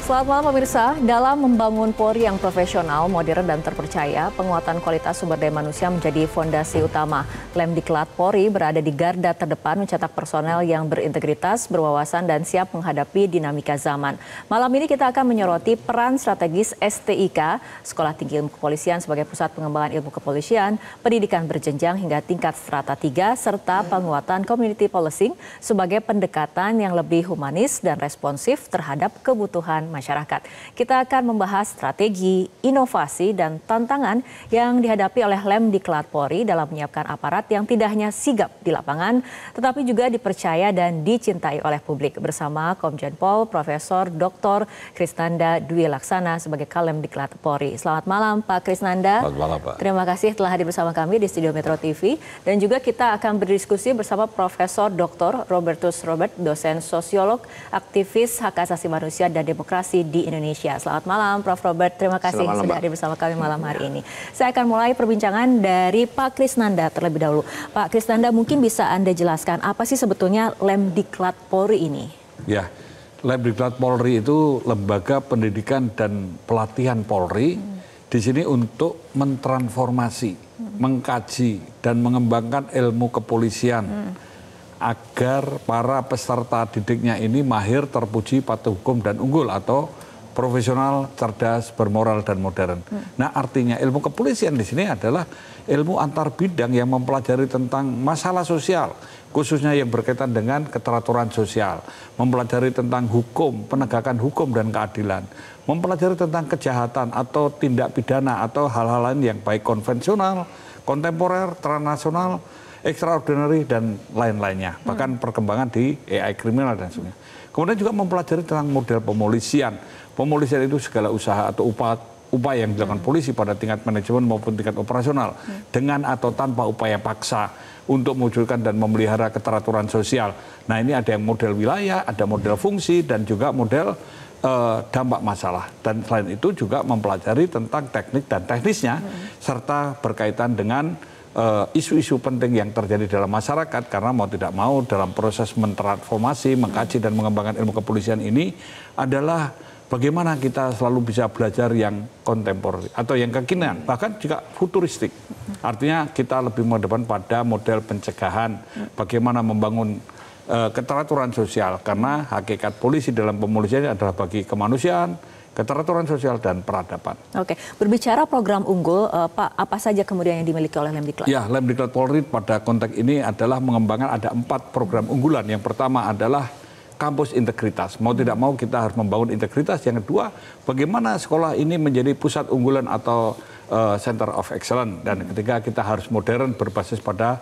Selamat malam pemirsa, dalam membangun Polri yang profesional, modern dan terpercaya, penguatan kualitas sumber daya manusia menjadi fondasi utama. Lemdiklat Polri berada di garda terdepan mencetak personel yang berintegritas, berwawasan dan siap menghadapi dinamika zaman. Malam ini kita akan menyoroti peran strategis STIK, Sekolah Tinggi Ilmu Kepolisian sebagai pusat pengembangan ilmu kepolisian, pendidikan berjenjang hingga tingkat strata 3, serta penguatan community policing sebagai pendekatan yang lebih humanis dan responsif terhadap kebutuhan masyarakat. Kita akan membahas strategi, inovasi, dan tantangan yang dihadapi oleh Lemdiklat Polri dalam menyiapkan aparat yang tidak hanya sigap di lapangan, tetapi juga dipercaya dan dicintai oleh publik. Bersama Komjen Pol Profesor Dr. Krisnanda Dwi Laksana sebagai Kalemdiklat Polri. Selamat malam Pak Krisnanda. Selamat malam Pak. Terima kasih telah hadir bersama kami di Studio Metro TV. Dan juga kita akan berdiskusi bersama Profesor Dr. Robertus Robert, dosen sosiolog, aktivis hak asasi manusia dan demokrasi di Indonesia. Selamat malam Prof. Robert, terima kasih sudah hadir bersama kami malam hari ini. Saya akan mulai perbincangan dari Pak Krisnanda terlebih dahulu. Pak Krisnanda, mungkin bisa Anda jelaskan apa sih sebetulnya Lemdiklat Polri ini? Ya, Lemdiklat Polri itu lembaga pendidikan dan pelatihan Polri di sini untuk mentransformasi, mengkaji dan mengembangkan ilmu kepolisian agar para peserta didiknya ini mahir, terpuji, patuh hukum dan unggul atau profesional, cerdas, bermoral dan modern. Nah, artinya ilmu kepolisian di sini adalah ilmu antar bidang yang mempelajari tentang masalah sosial, khususnya yang berkaitan dengan keteraturan sosial, mempelajari tentang hukum, penegakan hukum dan keadilan, mempelajari tentang kejahatan atau tindak pidana atau hal-hal lain yang baik konvensional, kontemporer, transnasional, extraordinary dan lain-lainnya, bahkan perkembangan di AI kriminal dan sebagainya. Kemudian juga mempelajari tentang model pemolisian. Pemolisian itu segala usaha atau upaya yang dilakukan polisi pada tingkat manajemen maupun tingkat operasional dengan atau tanpa upaya paksa untuk mewujudkan dan memelihara keteraturan sosial. Nah, ini ada yang model wilayah, ada model fungsi dan juga model dampak masalah. Dan selain itu juga mempelajari tentang teknik dan teknisnya serta berkaitan dengan isu-isu penting yang terjadi dalam masyarakat, karena mau tidak mau dalam proses mentransformasi, mengkaji dan mengembangkan ilmu kepolisian ini adalah bagaimana kita selalu bisa belajar yang kontemporer atau yang kekinian, bahkan juga futuristik. Artinya kita lebih mengedepan pada model pencegahan, bagaimana membangun keteraturan sosial, karena hakikat polisi dalam pemolisian adalah bagi kemanusiaan, keteraturan sosial dan peradaban. Oke, berbicara program unggul, Pak, apa saja kemudian yang dimiliki oleh Lemdiklat? Ya, Lemdiklat Polri pada konteks ini adalah mengembangkan ada 4 program unggulan. Yang pertama adalah kampus integritas. Mau tidak mau kita harus membangun integritas. Yang kedua, bagaimana sekolah ini menjadi pusat unggulan atau Center of Excellence. Dan ketiga, kita harus modern berbasis pada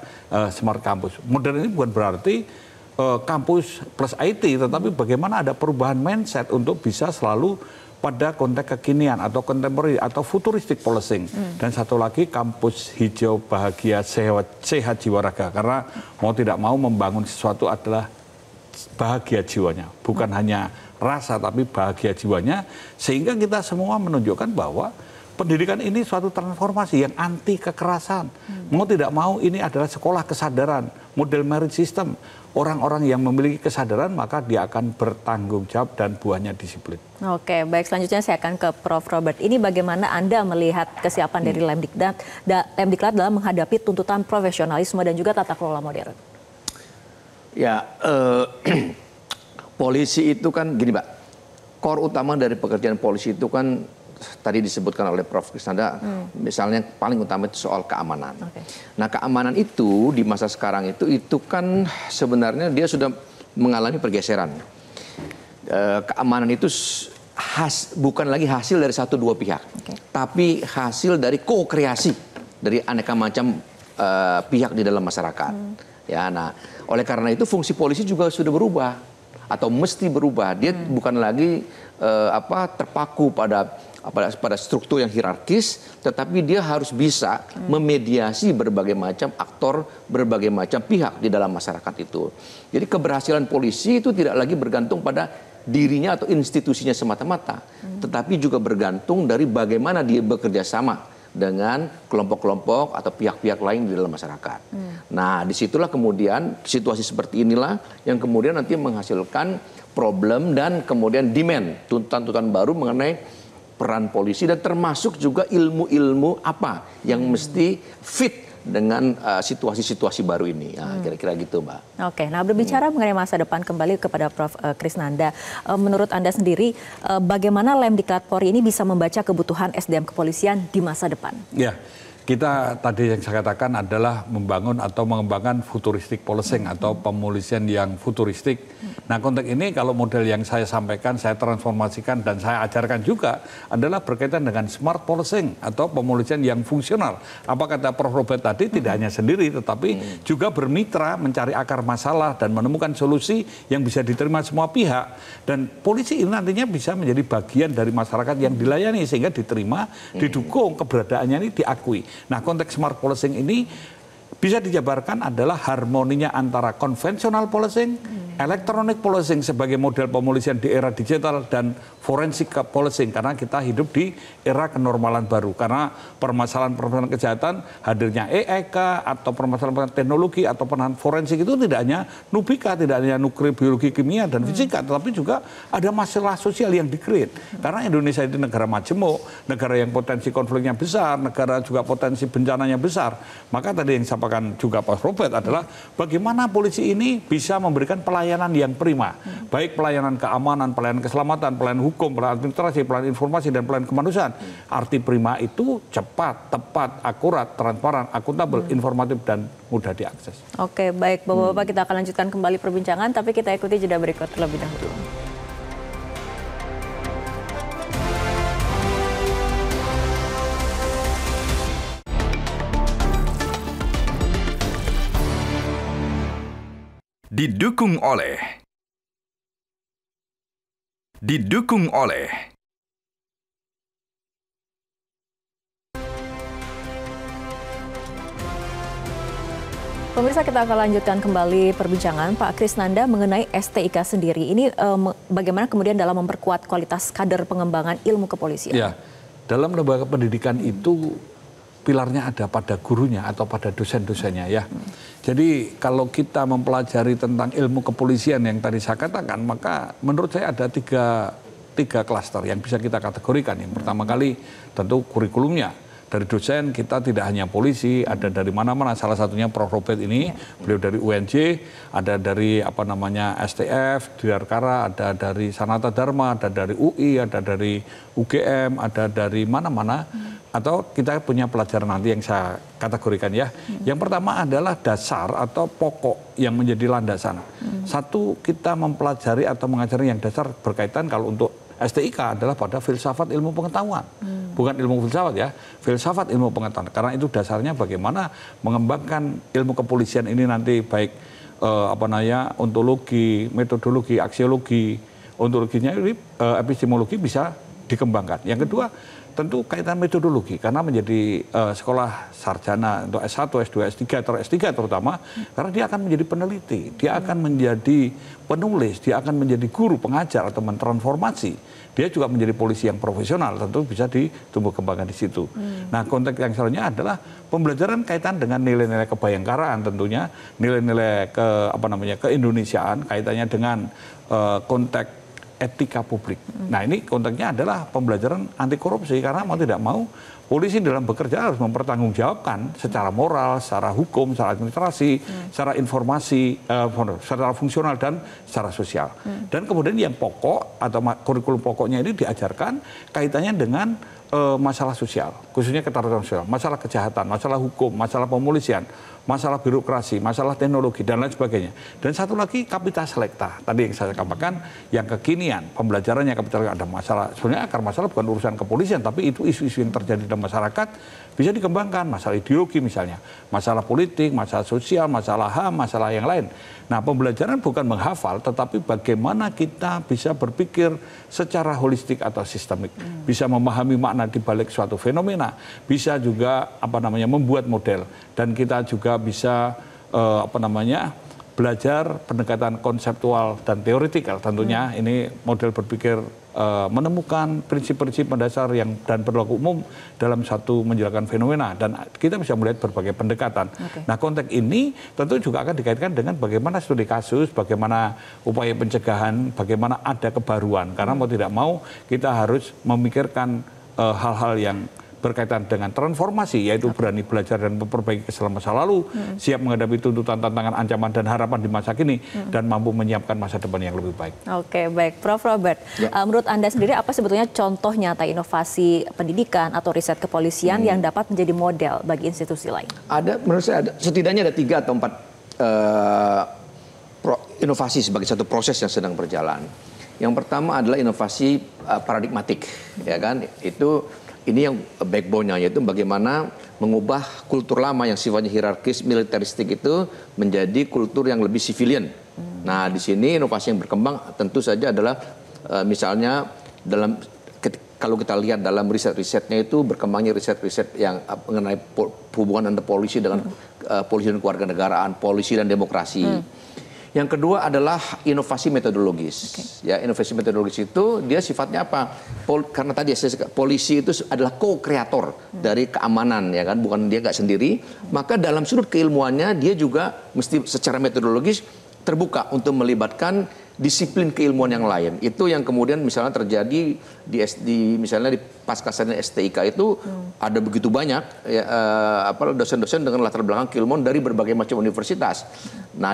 smart campus. Modern ini bukan berarti kampus plus IT, tetapi bagaimana ada perubahan mindset untuk bisa selalu pada konteks kekinian atau contemporary atau futuristic policing. Dan satu lagi kampus hijau bahagia sehat jiwa raga, karena mau tidak mau membangun sesuatu adalah bahagia jiwanya, bukan hanya rasa tapi bahagia jiwanya, sehingga kita semua menunjukkan bahwa pendidikan ini suatu transformasi yang anti kekerasan. Mau tidak mau ini adalah sekolah kesadaran, model merit system. Orang-orang yang memiliki kesadaran maka dia akan bertanggung jawab dan buahnya disiplin. Oke, baik, selanjutnya saya akan ke Prof. Robert. Ini bagaimana Anda melihat kesiapan dari Lemdiklat dalam menghadapi tuntutan profesionalisme dan juga tata kelola modern? Ya, polisi itu kan gini Pak, core utama dari pekerjaan polisi itu kan tadi disebutkan oleh Prof. Krisnanda, misalnya paling utama itu soal keamanan. Nah, keamanan itu di masa sekarang itu kan sebenarnya dia sudah mengalami pergeseran. Keamanan itu bukan lagi hasil dari 1-2 pihak, tapi hasil dari ko-kreasi dari aneka macam pihak di dalam masyarakat. Ya, nah, oleh karena itu fungsi polisi juga sudah berubah atau mesti berubah. Dia bukan lagi terpaku pada struktur yang hierarkis, tetapi dia harus bisa memediasi berbagai macam aktor, berbagai macam pihak di dalam masyarakat itu. Jadi keberhasilan polisi itu tidak lagi bergantung pada dirinya atau institusinya semata-mata, tetapi juga bergantung dari bagaimana dia bekerja sama dengan kelompok-kelompok atau pihak-pihak lain di dalam masyarakat. Nah, disitulah kemudian situasi seperti inilah yang kemudian nanti menghasilkan problem dan kemudian demand, tuntutan-tuntutan baru mengenai peran polisi dan termasuk juga ilmu-ilmu apa yang mesti fit dengan situasi-situasi baru ini. Kira-kira gitu, Mbak. Oke, nah berbicara mengenai masa depan kembali kepada Prof. Krisnanda, menurut Anda sendiri bagaimana Lemdiklat Polri ini bisa membaca kebutuhan SDM kepolisian di masa depan? Ya, kita tadi yang saya katakan adalah membangun atau mengembangkan futuristik policing atau pemolisian yang futuristik. Nah, konteks ini kalau model yang saya sampaikan, saya transformasikan dan saya ajarkan juga adalah berkaitan dengan smart policing atau pemolisian yang fungsional. Apa kata Prof. Robert tadi, tidak hanya sendiri tetapi juga bermitra mencari akar masalah dan menemukan solusi yang bisa diterima semua pihak. Dan polisi ini nantinya bisa menjadi bagian dari masyarakat yang dilayani sehingga diterima, didukung, keberadaannya ini diakui. Nah, konteks smart policing ini bisa dijabarkan adalah harmoninya antara konvensional policing, electronic policing sebagai model pemolisian di era digital dan forensik policing karena kita hidup di era kenormalan baru karena permasalahan kejahatan hadirnya EIK atau permasalahan teknologi atau penahan forensik itu tidak hanya nubika, tidak hanya nuklir, biologi, kimia dan fisika, tetapi juga ada masalah sosial yang di-create karena Indonesia itu negara majemuk, negara yang potensi konfliknya besar, negara juga potensi bencananya besar. Maka tadi yang disampaikan juga Pak Robert adalah bagaimana polisi ini bisa memberikan pelayanan yang prima, baik pelayanan keamanan, pelayanan keselamatan, pelayanan hukum, pelayanan administrasi, pelayanan informasi, dan pelayanan kemanusiaan. Arti prima itu cepat, tepat, akurat, transparan, akuntabel, informatif, dan mudah diakses. Oke, baik Bapak-Bapak, kita akan lanjutkan kembali perbincangan, tapi kita ikuti jeda berikut terlebih dahulu. Didukung oleh Pemirsa, kita akan lanjutkan kembali perbincangan Pak Krisnanda mengenai STIK sendiri. Ini bagaimana kemudian dalam memperkuat kualitas kader pengembangan ilmu kepolisian? Ya, dalam lembaga pendidikan itu pilarnya ada pada gurunya atau pada dosen-dosennya ya. Jadi kalau kita mempelajari tentang ilmu kepolisian yang tadi saya katakan, maka menurut saya ada tiga klaster yang bisa kita kategorikan. Yang pertama kali tentu kurikulumnya. Dari dosen kita tidak hanya polisi, ada dari mana-mana. Salah satunya Prof. Robert ini, beliau dari UNJ, ada dari STF, Dirkara, ada dari Sanata Dharma, ada dari UI, ada dari UGM, ada dari mana-mana. Atau kita punya pelajaran nanti yang saya kategorikan ya. Yang pertama adalah dasar atau pokok yang menjadi landasan. Satu, kita mempelajari atau mengajari yang dasar berkaitan kalau untuk STIK adalah pada filsafat ilmu pengetahuan. Bukan ilmu filsafat ya, filsafat ilmu pengetahuan. Karena itu dasarnya bagaimana mengembangkan ilmu kepolisian ini nanti baik ontologi, metodologi, aksiologi, ontologinya ini epistemologi bisa dikembangkan. Yang kedua, tentu kaitan metodologi karena menjadi sekolah sarjana untuk S1, S2, S3 atau S3 terutama karena dia akan menjadi peneliti, dia akan menjadi penulis, dia akan menjadi guru, pengajar atau mentransformasi. Dia juga menjadi polisi yang profesional, tentu bisa ditumbuh kembangkan di situ. Nah, konteks yang selanjutnya adalah pembelajaran kaitan dengan nilai-nilai kebayangkaraan tentunya, nilai-nilai keindonesiaan kaitannya dengan konteks etika publik. Nah, ini konteksnya adalah pembelajaran anti korupsi karena mau tidak mau polisi dalam bekerja harus mempertanggungjawabkan secara moral, secara hukum, secara administrasi, secara informasi, secara fungsional dan secara sosial. Dan kemudian yang pokok atau kurikulum pokoknya ini diajarkan kaitannya dengan masalah sosial, khususnya keteraturan sosial, masalah kejahatan, masalah hukum, masalah pemolisian, masalah birokrasi, masalah teknologi, dan lain sebagainya. Dan satu lagi kapital selekta, tadi yang saya katakan, yang kekinian, pembelajarannya kapital ada masalah, sebenarnya akar masalah bukan urusan kepolisian, tapi itu isu-isu yang terjadi dalam masyarakat, bisa dikembangkan, masalah ideologi misalnya, masalah politik, masalah sosial, masalah HAM, masalah yang lain. Nah, pembelajaran bukan menghafal, tetapi bagaimana kita bisa berpikir secara holistik atau sistemik, bisa memahami makna di balik suatu fenomena, bisa juga membuat model, dan kita juga bisa belajar pendekatan konseptual dan teoritikal tentunya. Ini model berpikir menemukan prinsip-prinsip mendasar yang dan berlaku umum dalam satu menjelaskan fenomena, dan kita bisa melihat berbagai pendekatan. Nah, konteks ini tentu juga akan dikaitkan dengan bagaimana studi kasus, bagaimana upaya pencegahan, bagaimana ada kebaruan, karena mau tidak mau kita harus memikirkan hal-hal yang berkaitan dengan transformasi, yaitu berani belajar dan memperbaiki kesalahan masa lalu, siap menghadapi tuntutan, tantangan, ancaman, dan harapan di masa kini, dan mampu menyiapkan masa depan yang lebih baik. Oke, baik. Prof. Robert, menurut Anda sendiri apa sebetulnya contoh nyata inovasi pendidikan atau riset kepolisian yang dapat menjadi model bagi institusi lain? Ada, menurut saya setidaknya ada 3 atau 4 inovasi sebagai satu proses yang sedang berjalan. Yang pertama adalah inovasi paradigmatik, ya kan? Ini yang backbone-nya, yaitu bagaimana mengubah kultur lama yang sifatnya hierarkis, militeristik itu menjadi kultur yang lebih civilian. Nah, di sini inovasi yang berkembang tentu saja adalah misalnya kalau kita lihat dalam riset-risetnya itu berkembangnya riset-riset yang mengenai hubungan antara polisi dengan polisi dan kewarganegaraan, polisi dan demokrasi. Yang kedua adalah inovasi metodologis. Ya, inovasi metodologis itu dia sifatnya apa? Karena tadi polisi itu adalah co-kreator dari keamanan, ya kan, bukan dia nggak sendiri. Maka dalam sudut keilmuannya dia juga mesti secara metodologis terbuka untuk melibatkan disiplin keilmuan yang lain. Itu yang kemudian misalnya terjadi misalnya di pascasarjana STIK itu ada begitu banyak dosen-dosen dengan latar belakang keilmuan dari berbagai macam universitas. Nah,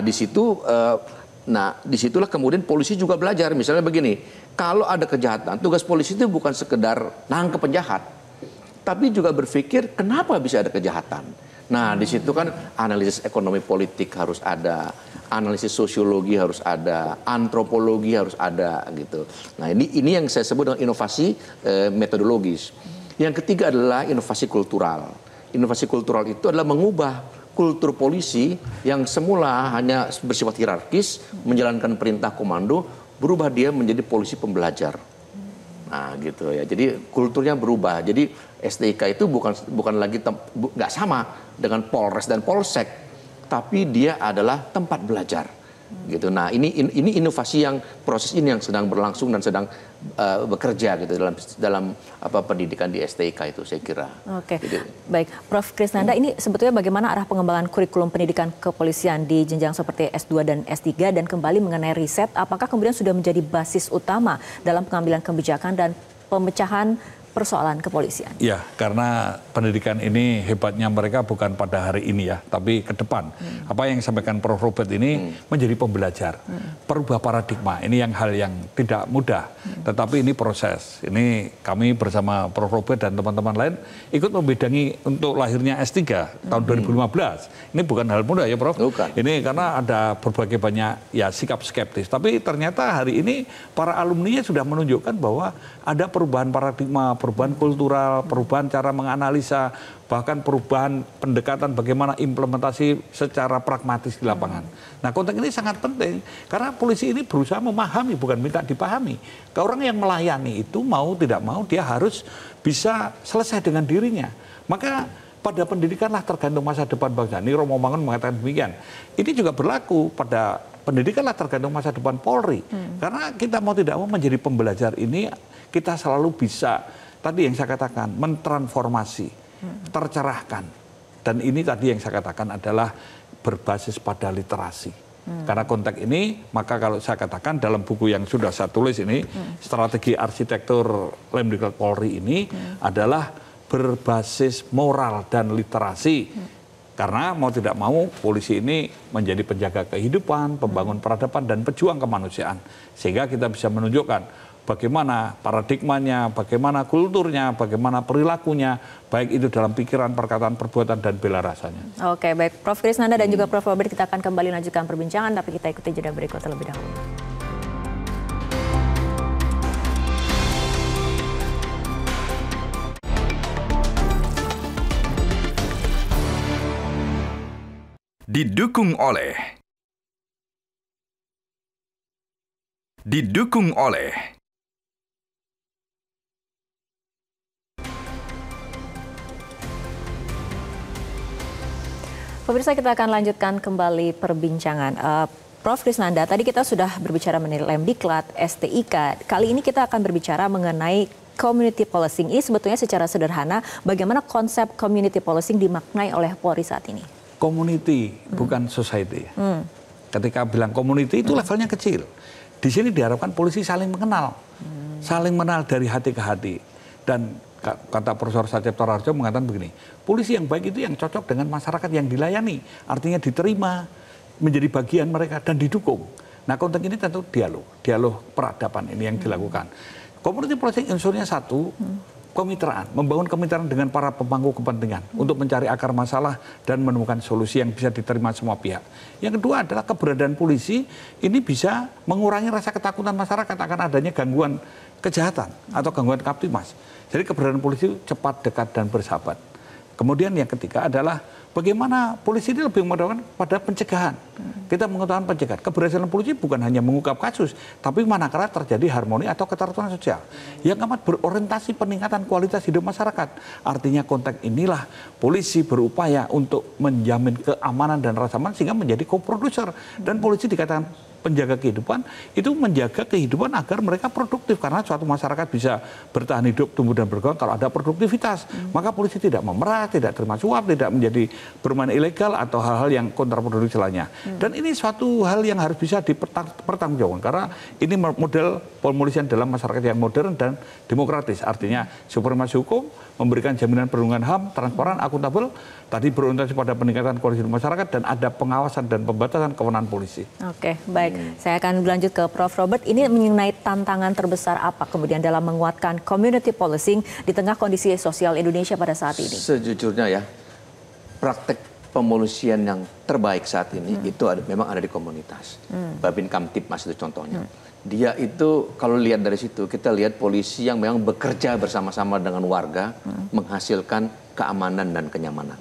disitulah kemudian polisi juga belajar. Misalnya begini, kalau ada kejahatan, tugas polisi itu bukan sekedar nangkep penjahat, tapi juga berpikir kenapa bisa ada kejahatan. Nah, di situ kan analisis ekonomi politik harus ada, analisis sosiologi harus ada, antropologi harus ada gitu. Nah, ini yang saya sebut dengan inovasi metodologis. Yang ketiga adalah inovasi kultural. Inovasi kultural itu adalah mengubah kultur polisi yang semula hanya bersifat hierarkis, menjalankan perintah komando, berubah dia menjadi polisi pembelajar. Nah, gitu ya. Jadi kulturnya berubah. Jadi STIK itu bukan lagi nggak sama dengan Polres dan Polsek, tapi dia adalah tempat belajar. Gitu. Nah, ini inovasi yang proses ini yang sedang berlangsung dan sedang bekerja gitu dalam pendidikan di STIK itu, saya kira. Oke. Baik, Prof. Krisnanda, ini sebetulnya bagaimana arah pengembangan kurikulum pendidikan kepolisian di jenjang seperti S2 dan S3, dan kembali mengenai riset, apakah kemudian sudah menjadi basis utama dalam pengambilan kebijakan dan pemecahan persoalan kepolisian? Ya, karena pendidikan ini hebatnya mereka bukan pada hari ini ya, tapi ke depan. Apa yang disampaikan Prof. Robert ini menjadi pembelajar, perubah paradigma. Ini hal yang tidak mudah, tetapi ini proses. Ini kami bersama Prof. Robert dan teman-teman lain ikut membidangi untuk lahirnya S3 tahun 2015. Ini bukan hal mudah ya, Prof. Bukan. Ini karena ada berbagai banyak ya sikap skeptis. Tapi ternyata hari ini para alumninya sudah menunjukkan bahwa ada perubahan paradigma, perubahan kultural, perubahan cara menganalisa, bahkan perubahan pendekatan bagaimana implementasi secara pragmatis di lapangan. Nah, konteks ini sangat penting karena polisi ini berusaha memahami, bukan minta dipahami. Ke orang yang melayani itu mau tidak mau dia harus bisa selesai dengan dirinya. Maka pada pendidikanlah tergantung masa depan bangsa. Ini Romo Mangun mengatakan demikian. Ini juga berlaku pada pendidikanlah tergantung masa depan Polri. Karena kita mau tidak mau menjadi pembelajar ini, kita selalu bisa, tadi yang saya katakan, mentransformasi, tercerahkan. Dan ini tadi yang saya katakan adalah berbasis pada literasi. Karena konteks ini, maka kalau saya katakan dalam buku yang sudah saya tulis ini, strategi arsitektur Lemdiklat Polri ini adalah berbasis moral dan literasi. Karena mau tidak mau polisi ini menjadi penjaga kehidupan, pembangun peradaban, dan pejuang kemanusiaan. Sehingga kita bisa menunjukkan bagaimana paradigmanya, bagaimana kulturnya, bagaimana perilakunya, baik itu dalam pikiran, perkataan, perbuatan, dan bela rasanya. Oke, baik. Prof. Krisnanda dan juga Prof. Robert, kita akan kembali lanjutkan perbincangan, tapi kita ikuti jeda berikut terlebih dahulu. Didukung oleh Pemirsa, kita akan lanjutkan kembali perbincangan. Prof. Krisnanda, tadi kita sudah berbicara mengenai Lemdiklat, STIK. Kali ini kita akan berbicara mengenai community policing. Ini sebetulnya secara sederhana bagaimana konsep community policing dimaknai oleh Polri saat ini? Community, bukan society. Ketika bilang community itu levelnya kecil. Di sini diharapkan polisi saling mengenal. Saling mengenal dari hati ke hati. Dan kata Profesor Sacipto Rarjo mengatakan begini, polisi yang baik itu yang cocok dengan masyarakat yang dilayani, artinya diterima, menjadi bagian mereka dan didukung. Nah, konteks ini tentu dialog peradaban ini yang dilakukan. Community policing unsurnya satu, kemitraan, membangun kemitraan dengan para pemangku kepentingan untuk mencari akar masalah dan menemukan solusi yang bisa diterima semua pihak. Yang kedua adalah keberadaan polisi ini bisa mengurangi rasa ketakutan masyarakat akan adanya gangguan kejahatan atau gangguan Kamtibmas. Jadi keberadaan polisi cepat, dekat, dan bersahabat. Kemudian yang ketiga adalah bagaimana polisi ini lebih mengutamakan pada pencegahan. Kita mengutamakan pencegahan. Keberhasilan polisi bukan hanya mengungkap kasus, tapi manakala terjadi harmoni atau keteraturan sosial. Yang keempat berorientasi peningkatan kualitas hidup masyarakat. Artinya konteks inilah polisi berupaya untuk menjamin keamanan dan rasa aman sehingga menjadi co-producer. Dan polisi dikatakan penjaga kehidupan itu menjaga kehidupan agar mereka produktif karena suatu masyarakat bisa bertahan hidup, tumbuh dan berkembang kalau ada produktivitas. Maka polisi tidak memerah, tidak terima suap, tidak menjadi bermain ilegal atau hal-hal yang kontraproduktif lainnya. Dan ini suatu hal yang harus bisa dipertanggungjawabkan karena ini model pemolisian dalam masyarakat yang modern dan demokratis. Artinya supremasi hukum, memberikan jaminan perlindungan HAM, transparan, akuntabel, tadi berorientasi pada peningkatan kualitas hidup masyarakat dan ada pengawasan dan pembatasan kewenangan polisi. Oke, baik. Saya akan berlanjut ke Prof. Robert. Ini mengenai tantangan terbesar apa kemudian dalam menguatkan community policing di tengah kondisi sosial Indonesia pada saat ini? Sejujurnya ya, praktek pemolisian yang terbaik saat ini itu memang ada di komunitas. Babin Kamtibmas itu contohnya. Dia itu kalau lihat dari situ, kita lihat polisi yang memang bekerja bersama-sama dengan warga menghasilkan keamanan dan kenyamanan.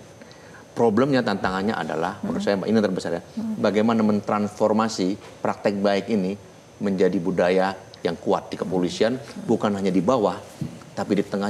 Problemnya, tantangannya adalah, menurut saya ini terbesar ya, bagaimana mentransformasi praktek baik ini menjadi budaya yang kuat di kepolisian, bukan hanya di bawah, tapi di tengah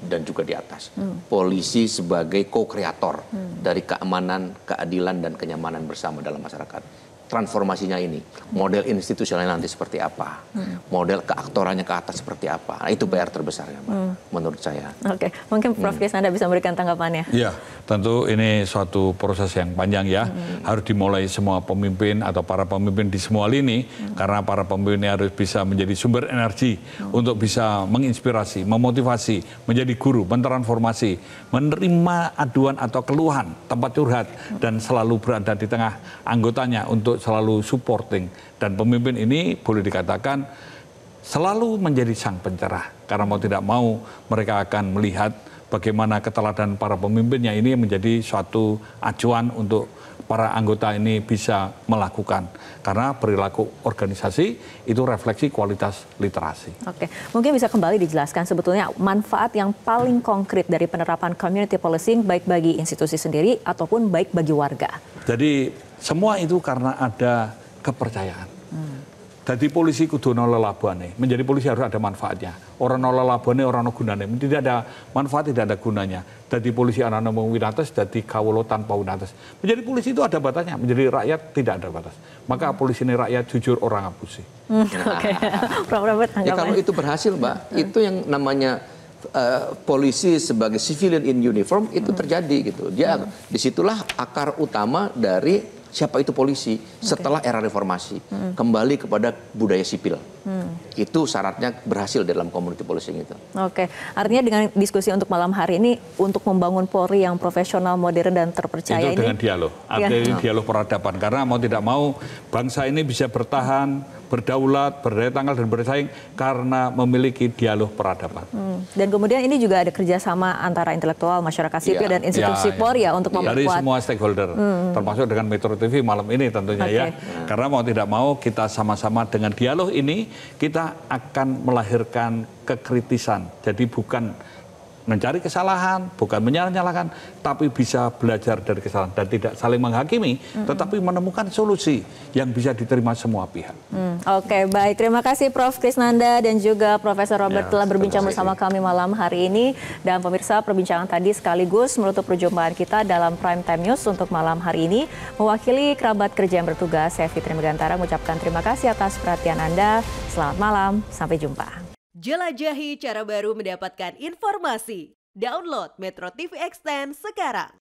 dan juga di atas. Polisi sebagai co-kreator dari keamanan, keadilan, dan kenyamanan bersama dalam masyarakat. Transformasinya ini, model institusionalnya nanti seperti apa, model keaktorannya ke atas seperti apa. Nah, itu PR terbesarnya, Mbak, menurut saya. Oke, mungkin Prof. Krisnanda bisa memberikan tanggapannya. Ya, tentu ini suatu proses yang panjang ya. Harus dimulai semua pemimpin atau para pemimpin di semua lini, karena para pemimpin ini harus bisa menjadi sumber energi untuk bisa menginspirasi, memotivasi, menjadi guru, mentransformasi, menerima aduan atau keluhan, tempat curhat, dan selalu berada di tengah anggotanya untuk selalu supporting. Dan pemimpin ini boleh dikatakan selalu menjadi sang pencerah. Karena mau tidak mau mereka akan melihat bagaimana keteladanan para pemimpinnya ini menjadi suatu acuan untuk para anggota ini bisa melakukan. Karena perilaku organisasi itu refleksi kualitas literasi. Oke, mungkin bisa kembali dijelaskan sebetulnya manfaat yang paling konkret dari penerapan community policing baik bagi institusi sendiri ataupun baik bagi warga. Jadi semua itu karena ada kepercayaan. Jadi polisi kudu ono lelabuane. Menjadi polisi harus ada manfaatnya. Orang ono lelabuane, orang ono gunane. Tidak ada manfaat, tidak ada gunanya. Jadi polisi ana-ana mau winates, jadi kawula tanpa winates. Menjadi polisi itu ada batasnya. Menjadi rakyat tidak ada batas. Maka polisi ini rakyat jujur, orang ngapusi. Oke, Prof. Robert, ya, kalau itu berhasil, Mbak, itu yang namanya polisi sebagai civilian in uniform itu terjadi gitu. Dia disitulah akar utama dari siapa itu polisi setelah era reformasi, kembali kepada budaya sipil. Itu syaratnya berhasil dalam community policing itu. Oke, artinya dengan diskusi untuk malam hari ini untuk membangun Polri yang profesional, modern, dan terpercaya itu dengan dialog, artinya ini dialog peradaban. Karena mau tidak mau bangsa ini bisa bertahan, berdaulat, berdaya tanggal, dan bersaing karena memiliki dialog peradaban. Dan kemudian ini juga ada kerjasama antara intelektual, masyarakat sipil, dan institusi Polri ya untuk memperkuat. Dari semua stakeholder, termasuk dengan Metro TV malam ini tentunya ya. Karena mau tidak mau kita sama-sama dengan dialog ini, kita akan melahirkan kekritisan. Jadi bukan mencari kesalahan, bukan menyalahkan, tapi bisa belajar dari kesalahan dan tidak saling menghakimi, tetapi menemukan solusi yang bisa diterima semua pihak. Oke, baik. Terima kasih Prof. Krisnanda dan juga Profesor Robert telah berbincang bersama kami malam hari ini. Dan pemirsa, perbincangan tadi sekaligus menutup perjumpaan kita dalam Prime Time News untuk malam hari ini. Mewakili kerabat kerja yang bertugas, saya Fitri Megantara mengucapkan terima kasih atas perhatian Anda. Selamat malam, sampai jumpa. Jelajahi cara baru mendapatkan informasi. Download Metro TV Extend sekarang.